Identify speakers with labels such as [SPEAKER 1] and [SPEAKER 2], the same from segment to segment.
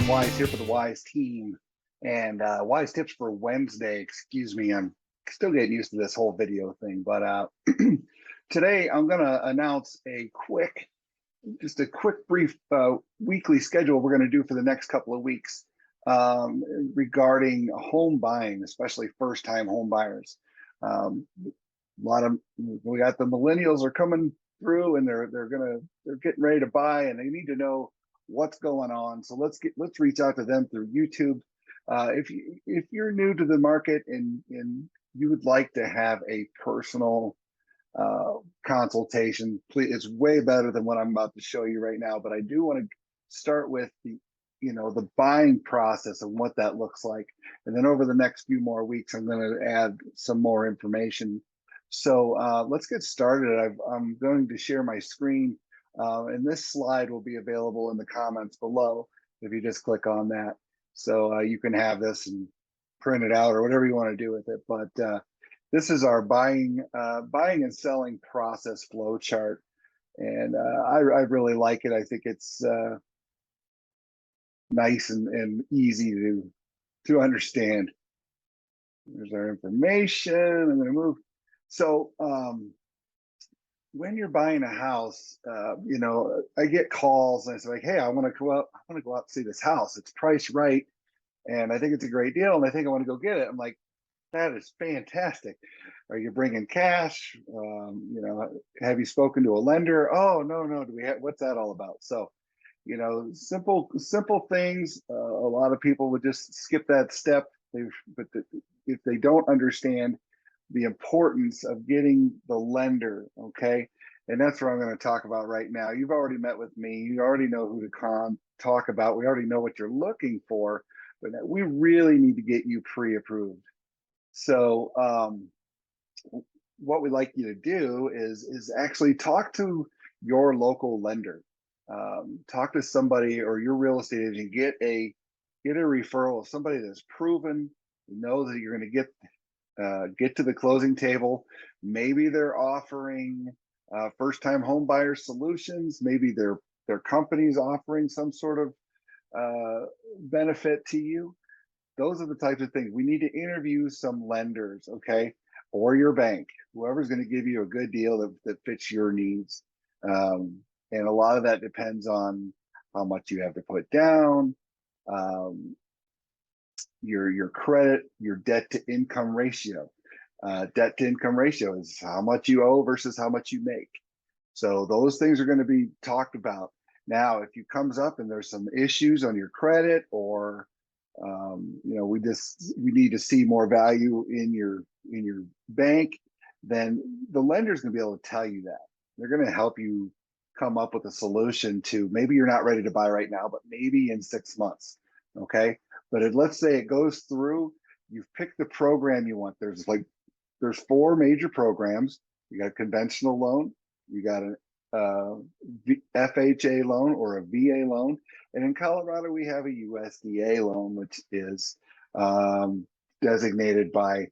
[SPEAKER 1] Wise here for the Wise team, and Wise tips for Wednesday. Excuse me, I'm still getting used to this whole video thing, but today I'm going to announce just a quick, brief weekly schedule we're going to do for the next couple of weeks regarding home buying, especially first-time home buyers. We got the millennials are coming through, and they're getting ready to buy, and they need to know what's going on. So let's reach out to them through YouTube. If you're new to the market and you would like to have a personal consultation, please, it's way better than what I'm about to show you right now. But I do want to start with the buying process and what that looks like, and then over the next few more weeks, I'm going to add some more information. So let's get started. I'm going to share my screen. And this slide will be available in the comments below if you just click on that. So you can have this and print it out or whatever you want to do with it. But this is our buying and selling process flow chart. And I really like it. I think it's nice and easy to understand. There's our information. I'm going to move. So when you're buying a house, I get calls and it's like, hey, I want to go out and see this house. It's priced right, and I think it's a great deal, and I think I want to go get it. I'm like, that is fantastic. Are you bringing cash? Have you spoken to a lender? Oh, no. What's that all about? So, simple things. A lot of people would just skip that step. If they don't understand the importance of getting the lender, okay? And that's what I'm going to talk about right now. You've already met with me. You already know who to talk about. We already know what you're looking for, but we really need to get you pre-approved. So what we'd like you to do is actually talk to your local lender. Talk to somebody or your real estate agent. Get a referral of somebody that's proven, knows that you're going to get to the closing table. Maybe they're offering first-time home buyer solutions. Maybe their company's offering some sort of benefit to you. Those are the types of things. We need to interview some lenders, okay? Or your bank, whoever's going to give you a good deal that fits your needs. And a lot of that depends on how much you have to put down, your credit, your debt to income ratio. Debt to income ratio is how much you owe versus how much you make. So those things are going to be talked about. Now, if it comes up and there's some issues on your credit, or we need to see more value in your bank, then the lender's going to be able to tell you that. They're going to help you come up with a solution to, maybe you're not ready to buy right now, but maybe in 6 months. Okay. But let's say it goes through, you've picked the program you want. There's 4 major programs. You got a conventional loan, you got a FHA loan or a VA loan. And in Colorado, we have a USDA loan, which is designated by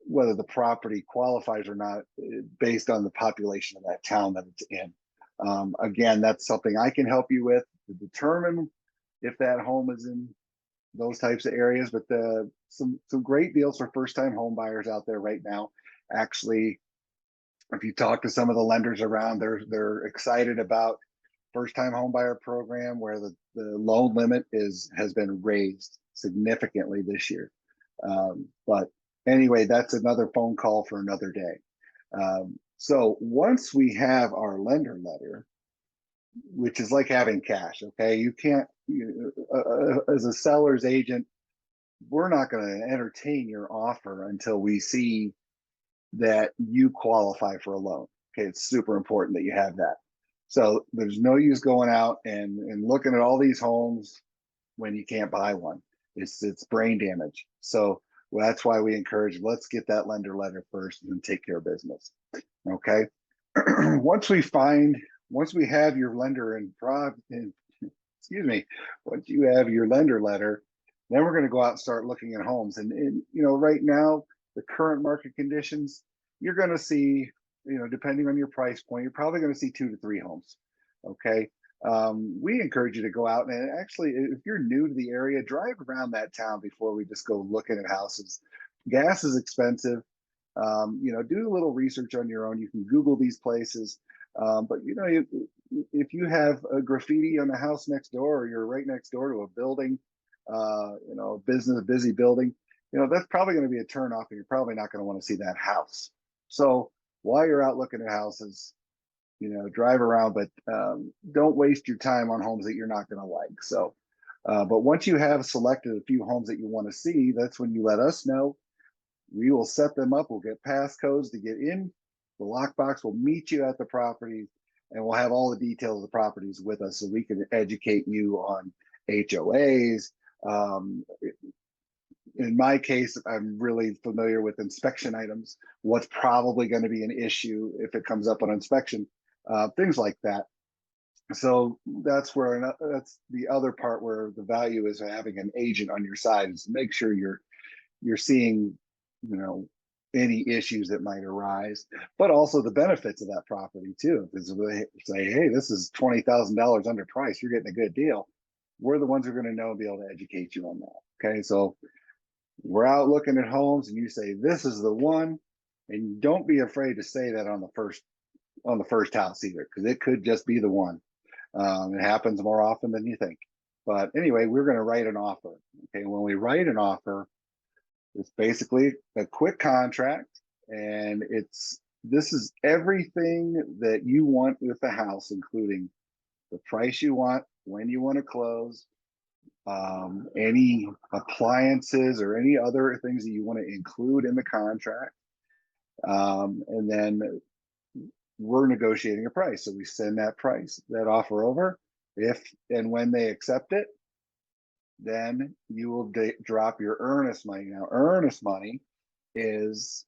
[SPEAKER 1] whether the property qualifies or not based on the population of that town that it's in. Again, that's something I can help you with to determine if that home is in those types of areas. But some great deals for first-time home buyers out there right now. Actually, if you talk to some of the lenders around, they're excited about first-time home buyer program where the loan limit has been raised significantly this year. But anyway, that's another phone call for another day. So once we have our lender letter, which is like having cash, okay? You can't, as a seller's agent, we're not going to entertain your offer until we see that you qualify for a loan. Okay, it's super important that you have that. So there's no use going out and looking at all these homes when you can't buy one. It's brain damage. So that's why we encourage, let's get that lender letter first and then take care of business. Okay. Once we have your lender once you have your lender letter, then we're going to go out and start looking at homes. And right now, the current market conditions, you're going to see, depending on your price point, you're probably going to see 2 to 3 homes. Okay. we encourage you to go out and actually, if you're new to the area, drive around that town before we just go looking at houses. Gas is expensive. Do a little research on your own. You can Google these places. But if you have a graffiti on the house next door, or you're right next door to a building, a busy building, that's probably going to be a turnoff, and you're probably not going to want to see that house. So while you're out looking at houses, drive around, but don't waste your time on homes that you're not going to like. So, but once you have selected a few homes that you want to see, that's when you let us know. We will set them up. We'll get passcodes to get in. The lockbox will meet you at the property, and we'll have all the details of the properties with us so we can educate you on HOAs. In my case, I'm really familiar with inspection items, what's probably going to be an issue if it comes up on inspection, things like that. So that's the other part where the value is having an agent on your side, is to make sure you're seeing, any issues that might arise, but also the benefits of that property too. Because they say, hey, this is $20,000 underpriced, you're getting a good deal. We're the ones who are going to know and be able to educate you on that. Okay, so we're out looking at homes, and you say this is the one, and don't be afraid to say that on the first house either, because it could just be the one. It happens more often than you think. But anyway, we're going to write an offer. Okay, when we write an offer, it's basically a quick contract, and this is everything that you want with the house, including the price you want, when you want to close, any appliances or any other things that you want to include in the contract. And then we're negotiating a price. So we send that offer over. If and when they accept it, then you will drop your earnest money. Now, earnest money is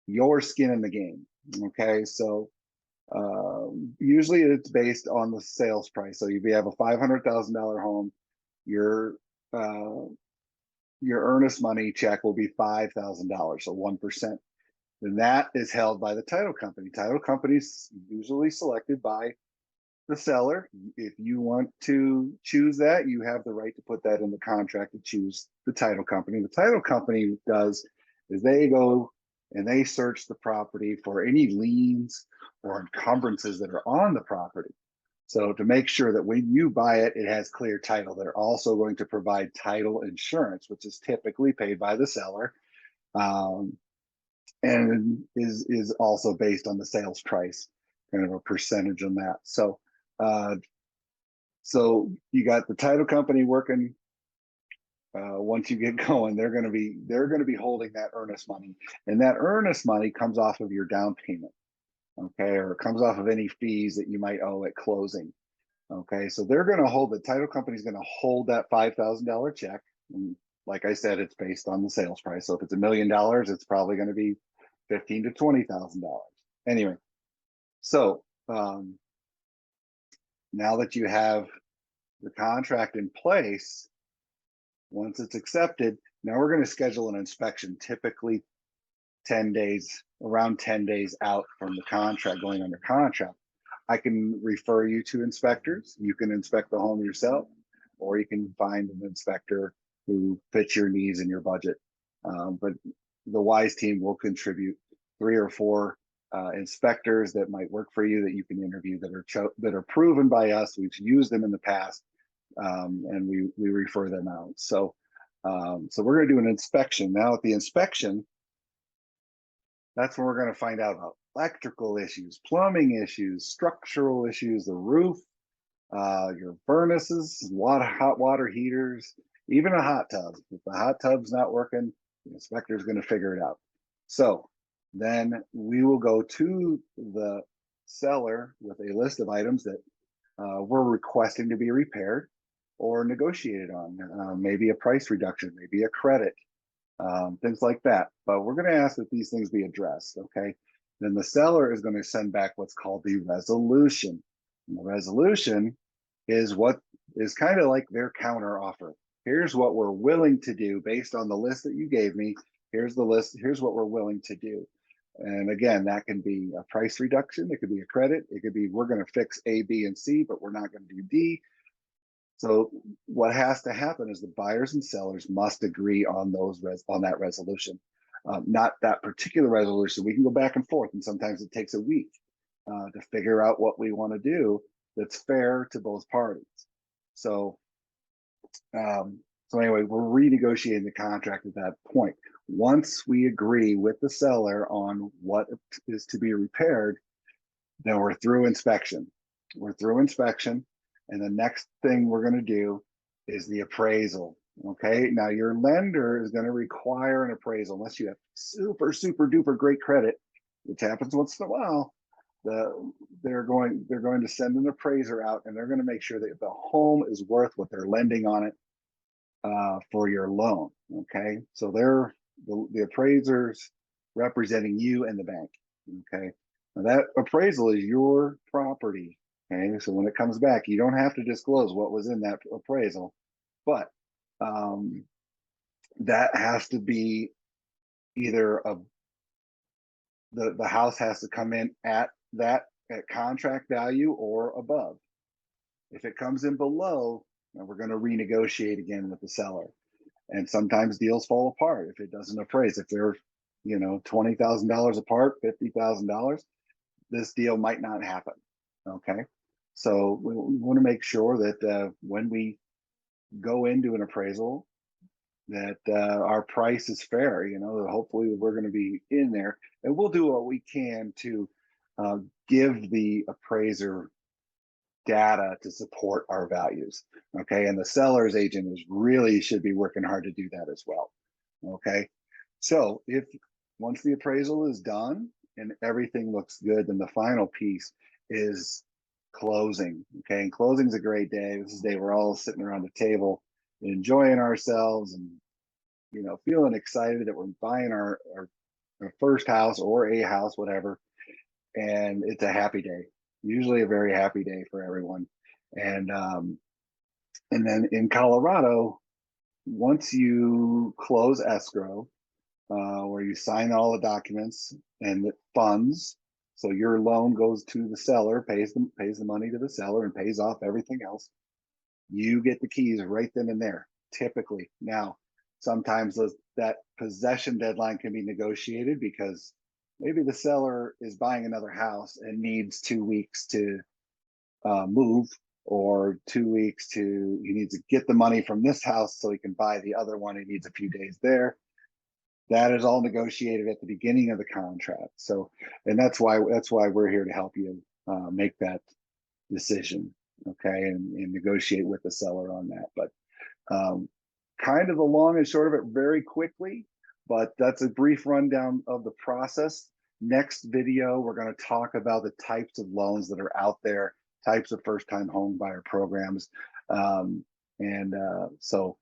[SPEAKER 1] your skin in the game. Okay, so usually it's based on the sales price. So if you have a $500,000 home, your earnest money check will be $5,000, so 1%. And that is held by the title company. Title company's usually selected by the seller. If you want to choose that, you have the right to put that in the contract to choose the title company. The title company does is they go and they search the property for any liens or encumbrances that are on the property. So to make sure that when you buy it, it has clear title. They're also going to provide title insurance, which is typically paid by the seller, and is also based on the sales price, kind of a percentage on that. So you got the title company working. Once you get going, they're going to be holding that earnest money, and that earnest money comes off of your down payment, okay, or it comes off of any fees that you might owe at closing. Okay, so the title company's going to hold that $5,000 check, and like I said, it's based on the sales price. So if it's $1 million, it's probably going to be $15,000 to $20,000. Anyway, so now that you have the contract in place, once it's accepted, now we're going to schedule an inspection, typically around 10 days out from the contract, going under contract. I can refer you to inspectors. You can inspect the home yourself, or you can find an inspector who fits your needs and your budget. But the WISE team will contribute 3 or 4 inspectors that might work for you, that you can interview, that are proven by us. We've used them in the past, and we refer them out. So we're going to do an inspection. Now at the inspection, that's when we're going to find out about electrical issues, plumbing issues, structural issues, the roof, your furnaces, hot water heaters, even a hot tub. If the hot tub's not working, the inspector's going to figure it out. So then we will go to the seller with a list of items that we're requesting to be repaired or negotiated on. Maybe a price reduction, maybe a credit, things like that. But we're going to ask that these things be addressed, okay? Then the seller is going to send back what's called the resolution. And the resolution is what is kind of like their counter offer. Here's what we're willing to do based on the list that you gave me. Here's the list. Here's what we're willing to do. And again, that can be a price reduction. It could be a credit. It could be, we're going to fix A, B, and C, but we're not going to do D. So what has to happen is the buyers and sellers must agree on on that resolution. Not that particular resolution. We can go back and forth, and sometimes it takes a week to figure out what we want to do that's fair to both parties. So, so anyway, we're renegotiating the contract at that point. Once we agree with the seller on what is to be repaired, then we're through inspection. We're through inspection. And the next thing we're going to do is the appraisal. Okay. Now your lender is going to require an appraisal unless you have super, super duper great credit, which happens once in a while. They're going to send an appraiser out, and they're going to make sure that the home is worth what they're lending on it for your loan. Okay. So they're the appraisers representing you and the bank. Okay. Now that appraisal is your property. Okay, so when it comes back, you don't have to disclose what was in that appraisal, but that has to be either the house has to come in at contract value or above. If it comes in below, then we're going to renegotiate again with the seller. And sometimes deals fall apart if it doesn't appraise. If they're, $20,000 apart, $50,000, this deal might not happen. Okay. So we want to make sure that when we go into an appraisal, that our price is fair. Hopefully we're going to be in there, and we'll do what we can to give the appraiser data to support our values. Okay, and the seller's agent should be working hard to do that as well. Okay, so once the appraisal is done and everything looks good, then the final piece is closing. Okay, and closing's a great day. This is the day we're all sitting around the table enjoying ourselves and feeling excited that we're buying our first house or a house, whatever. And it's a happy day, usually a very happy day for everyone. And then in Colorado, once you close escrow, where you sign all the documents and the funds, so your loan goes to the seller, pays the money to the seller, and pays off everything else, you get the keys right then and there, typically. Now, sometimes that possession deadline can be negotiated because maybe the seller is buying another house and needs 2 weeks to move, or 2 weeks he needs to get the money from this house so he can buy the other one. He needs a few days there. That is all negotiated at the beginning of the contract. So, and that's why we're here to help you make that decision. Okay, and negotiate with the seller on that. But kind of the long and short of it very quickly, but that's a brief rundown of the process. Next video, we're going to talk about the types of loans that are out there, types of first-time home buyer programs. So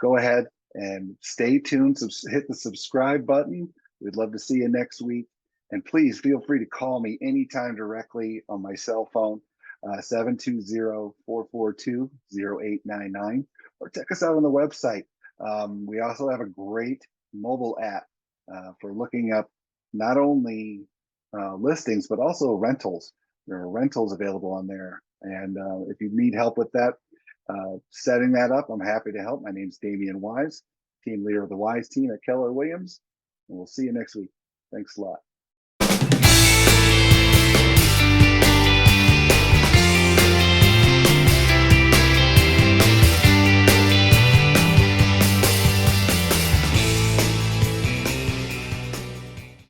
[SPEAKER 1] go ahead and stay tuned. Hit the subscribe button. We'd love to see you next week. And please feel free to call me anytime directly on my cell phone, 720-442-0899, or check us out on the website. We also have a great mobile app for looking up not only listings, but also rentals. There are rentals available on there. And if you need help with that, setting that up, I'm happy to help. My name's Damian Wise, team leader of the Wise team at Keller Williams. And we'll see you next week. Thanks a lot.